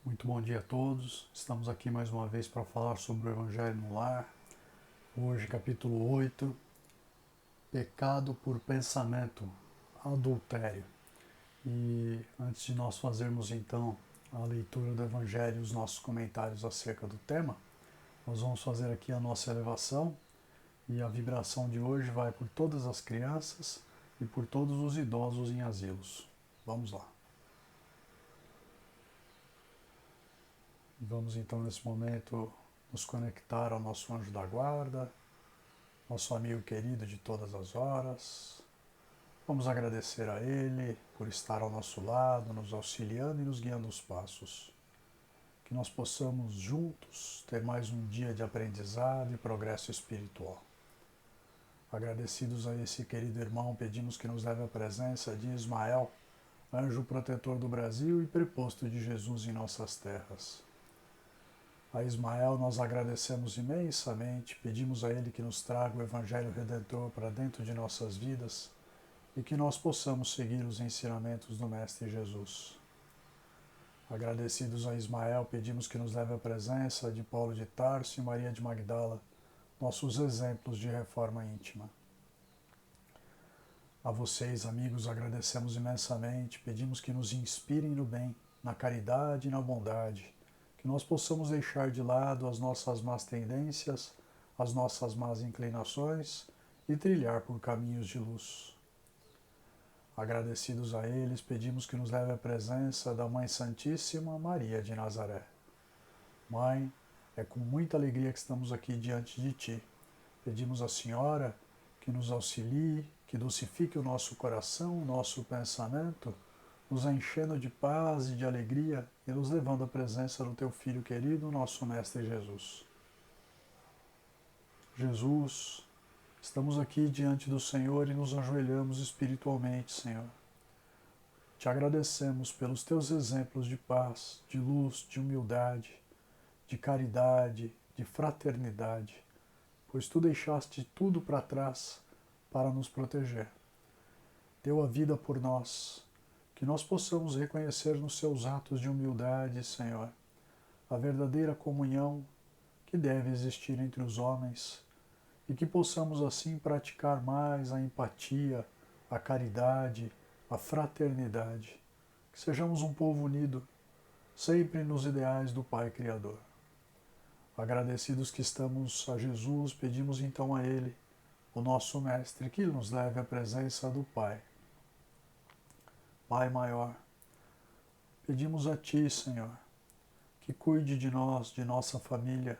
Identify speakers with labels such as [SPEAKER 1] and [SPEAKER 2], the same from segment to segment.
[SPEAKER 1] Muito bom dia a todos. Estamos aqui mais uma vez para falar sobre o Evangelho no Lar. Hoje, capítulo 8, Pecado por pensamento, adultério. E antes de nós fazermos então a leitura do Evangelho e os nossos comentários acerca do tema, nós vamos fazer aqui a nossa elevação e a vibração de hoje vai por todas as crianças e por todos os idosos em asilos. Vamos lá. Vamos então nesse momento nos conectar ao nosso anjo da guarda, nosso amigo querido de todas as horas. Vamos agradecer a ele por estar ao nosso lado, nos auxiliando e nos guiando os passos. Que nós possamos juntos ter mais um dia de aprendizado e progresso espiritual. Agradecidos a esse querido irmão, pedimos que nos leve à presença de Ismael, anjo protetor do Brasil e preposto de Jesus em nossas terras. A Ismael nós agradecemos imensamente, pedimos a ele que nos traga o Evangelho Redentor para dentro de nossas vidas e que nós possamos seguir os ensinamentos do Mestre Jesus. Agradecidos a Ismael, pedimos que nos leve à presença de Paulo de Tarso e Maria de Magdala, nossos exemplos de reforma íntima. A vocês, amigos, agradecemos imensamente, pedimos que nos inspirem no bem, na caridade e na bondade, que nós possamos deixar de lado as nossas más tendências, as nossas más inclinações e trilhar por caminhos de luz. Agradecidos a eles, pedimos que nos leve à presença da Mãe Santíssima Maria de Nazaré. Mãe, é com muita alegria que estamos aqui diante de Ti. Pedimos à Senhora que nos auxilie, que dulcifique o nosso coração, o nosso pensamento, nos enchendo de paz e de alegria e nos levando à presença do Teu Filho querido, nosso Mestre Jesus. Jesus, estamos aqui diante do Senhor e nos ajoelhamos espiritualmente, Senhor. Te agradecemos pelos Teus exemplos de paz, de luz, de humildade, de caridade, de fraternidade, pois Tu deixaste tudo para trás para nos proteger. Deu a vida por nós, que nós possamos reconhecer nos Seus atos de humildade, Senhor, a verdadeira comunhão que deve existir entre os homens e que possamos assim praticar mais a empatia, a caridade, a fraternidade, que sejamos um povo unido, sempre nos ideais do Pai Criador. Agradecidos que estamos a Jesus, pedimos então a Ele, o nosso Mestre, que nos leve à presença do Pai. Pai maior, pedimos a Ti, Senhor, que cuide de nós, de nossa família,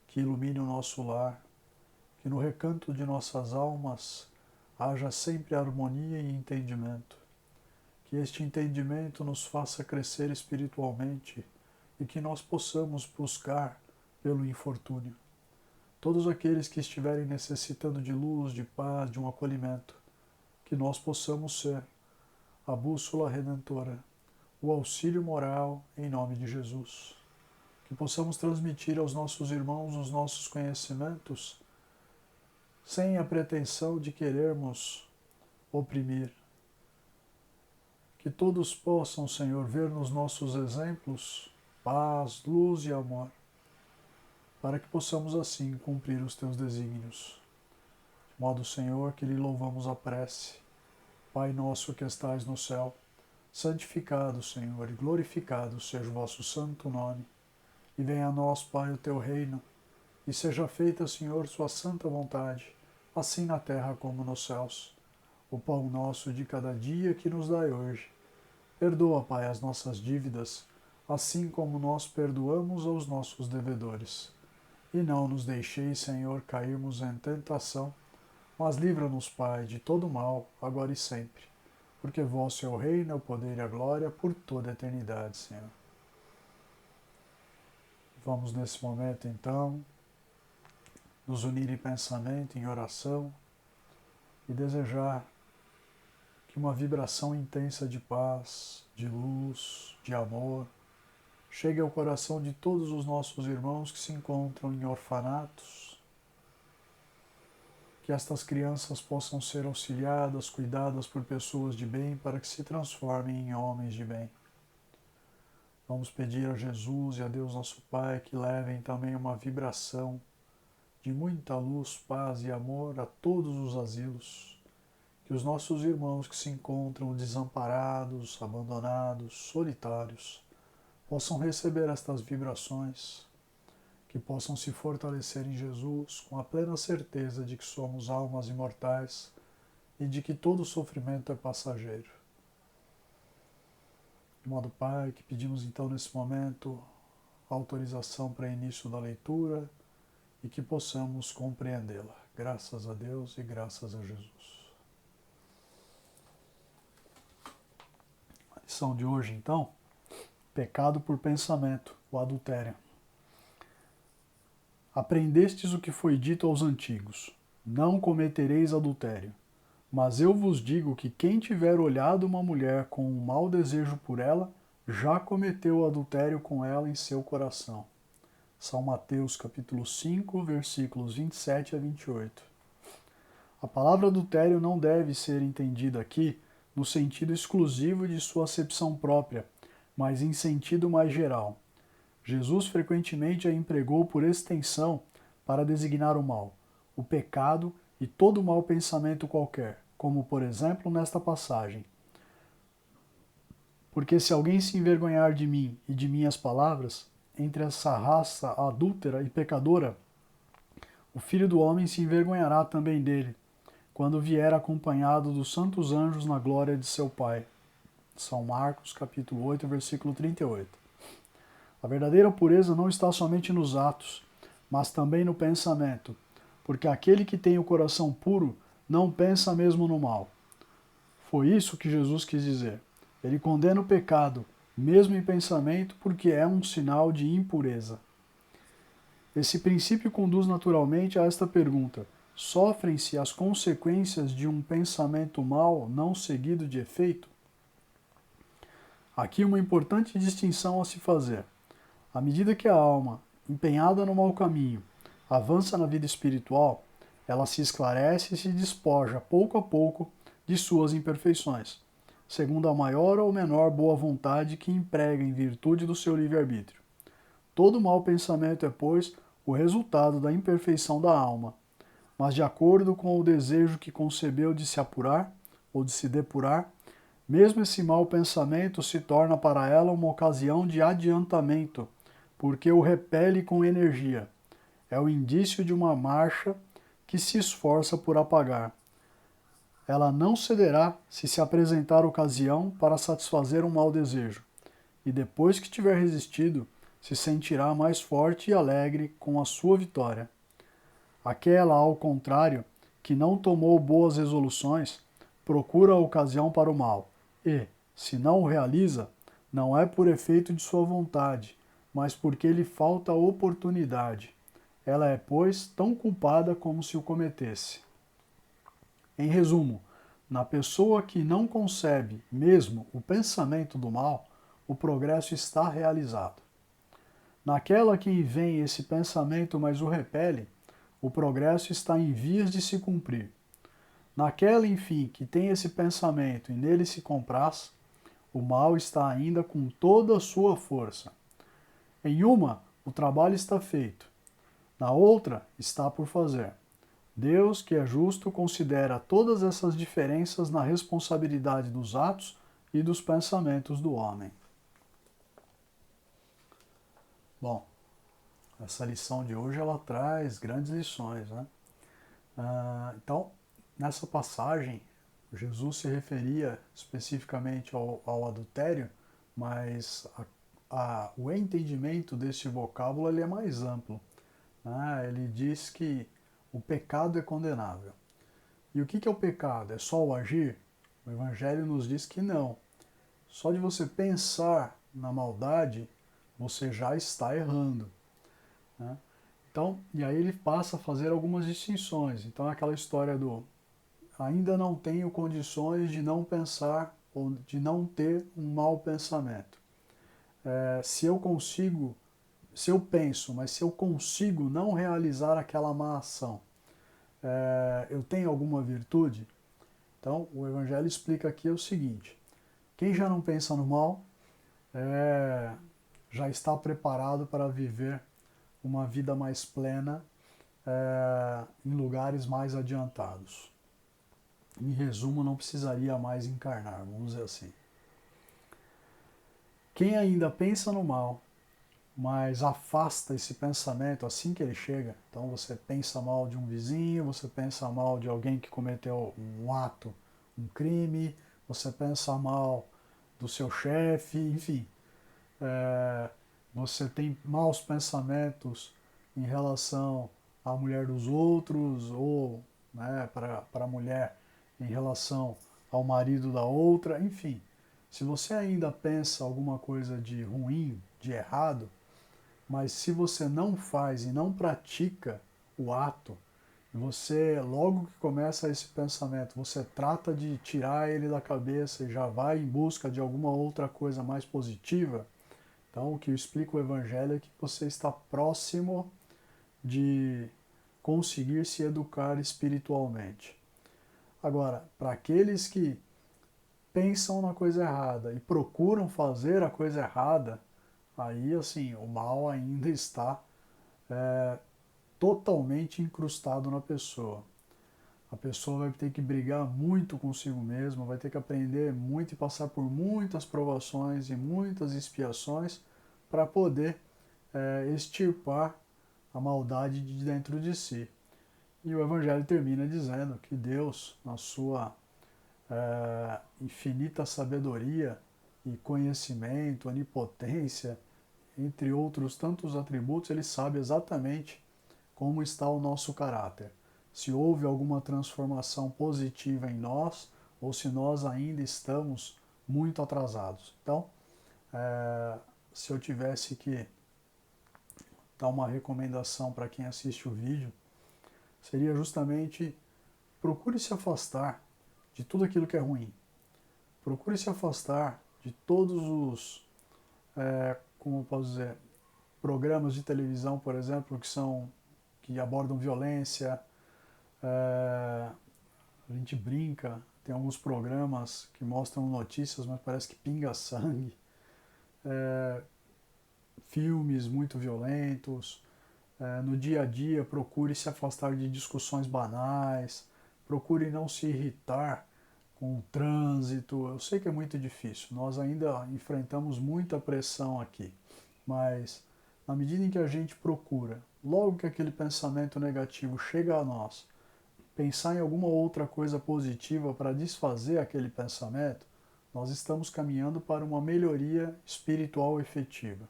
[SPEAKER 1] que ilumine o nosso lar, que no recanto de nossas almas haja sempre harmonia e entendimento, que este entendimento nos faça crescer espiritualmente e que nós possamos buscar pelo infortúnio todos aqueles que estiverem necessitando de luz, de paz, de um acolhimento, que nós possamos ser a bússola redentora, o auxílio moral em nome de Jesus. Que possamos transmitir aos nossos irmãos os nossos conhecimentos sem a pretensão de querermos oprimir. Que todos possam, Senhor, ver nos nossos exemplos paz, luz e amor, para que possamos assim cumprir os Teus desígnios. De modo, Senhor, que lhe louvamos a prece. Pai nosso que estais no céu, santificado, Senhor, e glorificado seja o vosso santo nome. E venha a nós, Pai, o Teu reino, e seja feita, Senhor, Sua santa vontade, assim na terra como nos céus. O pão nosso de cada dia que nos dai hoje. Perdoa, Pai, as nossas dívidas, assim como nós perdoamos aos nossos devedores. E não nos deixeis, Senhor, cairmos em tentação, mas livra-nos, Pai, de todo mal, agora e sempre. Porque vosso é o reino, o poder e a glória por toda a eternidade, Senhor. Vamos nesse momento, então, nos unir em pensamento, em oração, e desejar que uma vibração intensa de paz, de luz, de amor, chegue ao coração de todos os nossos irmãos que se encontram em orfanatos, que estas crianças possam ser auxiliadas, cuidadas por pessoas de bem para que se transformem em homens de bem. Vamos pedir a Jesus e a Deus nosso Pai que levem também uma vibração de muita luz, paz e amor a todos os asilos, que os nossos irmãos que se encontram desamparados, abandonados, solitários, possam receber estas vibrações, que possam se fortalecer em Jesus com a plena certeza de que somos almas imortais e de que todo sofrimento é passageiro. De modo, Pai, que pedimos então nesse momento autorização para início da leitura e que possamos compreendê-la. Graças a Deus e graças a Jesus. A lição de hoje, então, pecado por pensamento, o adultério. Aprendestes o que foi dito aos antigos: não cometereis adultério. Mas eu vos digo que quem tiver olhado uma mulher com um mau desejo por ela, já cometeu adultério com ela em seu coração. São Mateus capítulo 5, versículos 27 a 28. A palavra adultério não deve ser entendida aqui no sentido exclusivo de sua acepção própria, mas em sentido mais geral. Jesus frequentemente a empregou por extensão para designar o mal, o pecado e todo mau pensamento qualquer, como por exemplo nesta passagem. Porque se alguém se envergonhar de mim e de minhas palavras, entre essa raça adúltera e pecadora, o Filho do Homem se envergonhará também dele, quando vier acompanhado dos santos anjos na glória de seu Pai. São Marcos, capítulo 8, versículo 38. A verdadeira pureza não está somente nos atos, mas também no pensamento, porque aquele que tem o coração puro não pensa mesmo no mal. Foi isso que Jesus quis dizer. Ele condena o pecado, mesmo em pensamento, porque é um sinal de impureza. Esse princípio conduz naturalmente a esta pergunta: sofrem-se as consequências de um pensamento mau não seguido de efeito? Aqui uma importante distinção a se fazer. À medida que a alma, empenhada no mau caminho, avança na vida espiritual, ela se esclarece e se despoja, pouco a pouco, de suas imperfeições, segundo a maior ou menor boa vontade que emprega em virtude do seu livre-arbítrio. Todo mau pensamento é, pois, o resultado da imperfeição da alma, mas de acordo com o desejo que concebeu de se apurar ou de se depurar, mesmo esse mau pensamento se torna para ela uma ocasião de adiantamento, porque o repele com energia. É o indício de uma marcha que se esforça por apagar. Ela não cederá se apresentar ocasião para satisfazer um mau desejo, e depois que tiver resistido, se sentirá mais forte e alegre com a sua vitória. Aquela, ao contrário, que não tomou boas resoluções, procura a ocasião para o mal, e, se não o realiza, não é por efeito de sua vontade, mas porque lhe falta oportunidade. Ela é, pois, tão culpada como se o cometesse. Em resumo, na pessoa que não concebe mesmo o pensamento do mal, o progresso está realizado. Naquela que vem esse pensamento, mas o repele, o progresso está em vias de se cumprir. Naquela, enfim, que tem esse pensamento e nele se compraz, o mal está ainda com toda a sua força. Em uma, o trabalho está feito. Na outra, está por fazer. Deus, que é justo, considera todas essas diferenças na responsabilidade dos atos e dos pensamentos do homem. Bom, essa lição de hoje ela traz grandes lições, né? Então, nessa passagem, Jesus se referia especificamente ao adultério, mas o entendimento desse vocábulo ele é mais amplo. Né? Ele diz que o pecado é condenável. E o que é o pecado? É só o agir? O Evangelho nos diz que não. Só de você pensar na maldade, você já está errando. Né? Então, e aí ele passa a fazer algumas distinções. Então, aquela história do ainda não tenho condições de não pensar ou de não ter um mau pensamento. Se eu consigo, se eu penso, mas se eu consigo não realizar aquela má ação, eu tenho alguma virtude? Então, o Evangelho explica aqui o seguinte: quem já não pensa no mal já está preparado para viver uma vida mais plena em lugares mais adiantados. Em resumo, não precisaria mais encarnar, vamos dizer assim. Quem ainda pensa no mal, mas afasta esse pensamento assim que ele chega, então você pensa mal de um vizinho, você pensa mal de alguém que cometeu um ato, um crime, você pensa mal do seu chefe, enfim, você tem maus pensamentos em relação à mulher dos outros ou, né, para a mulher em relação ao marido da outra, enfim. Se você ainda pensa alguma coisa de ruim, de errado, mas se você não faz e não pratica o ato, você, logo que começa esse pensamento, você trata de tirar ele da cabeça e já vai em busca de alguma outra coisa mais positiva. Então, o que explica o Evangelho é que você está próximo de conseguir se educar espiritualmente. Agora, para aqueles que pensam na coisa errada e procuram fazer a coisa errada, aí, assim, o mal ainda está totalmente incrustado na pessoa. A pessoa vai ter que brigar muito consigo mesma, vai ter que aprender muito e passar por muitas provações e muitas expiações para poder extirpar a maldade de dentro de si. E o Evangelho termina dizendo que Deus, na sua infinita sabedoria e conhecimento, onipotência, entre outros tantos atributos, ele sabe exatamente como está o nosso caráter. Se houve alguma transformação positiva em nós ou se nós ainda estamos muito atrasados. Então, se eu tivesse que dar uma recomendação para quem assiste o vídeo, seria justamente procure se afastar de tudo aquilo que é ruim. Procure se afastar de todos os, como eu posso dizer, programas de televisão, por exemplo, que abordam violência. A gente brinca, tem alguns programas que mostram notícias, mas parece que pinga sangue. Filmes muito violentos. No dia a dia, procure se afastar de discussões banais. Procure não se irritar com o trânsito. Eu sei que é muito difícil, nós ainda enfrentamos muita pressão aqui, mas na medida em que a gente procura, logo que aquele pensamento negativo chega a nós, pensar em alguma outra coisa positiva para desfazer aquele pensamento, nós estamos caminhando para uma melhoria espiritual efetiva.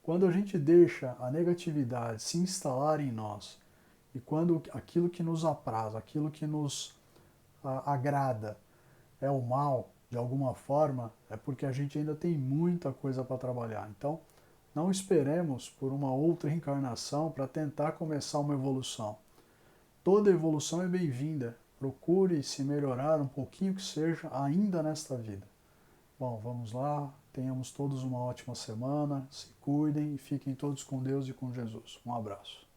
[SPEAKER 1] Quando a gente deixa a negatividade se instalar em nós, e quando aquilo que nos apraz, aquilo que nos agrada, é o mal, de alguma forma, é porque a gente ainda tem muita coisa para trabalhar. Então, não esperemos por uma outra encarnação para tentar começar uma evolução. Toda evolução é bem-vinda. Procure se melhorar um pouquinho que seja ainda nesta vida. Bom, vamos lá. Tenhamos todos uma ótima semana. Se cuidem e fiquem todos com Deus e com Jesus. Um abraço.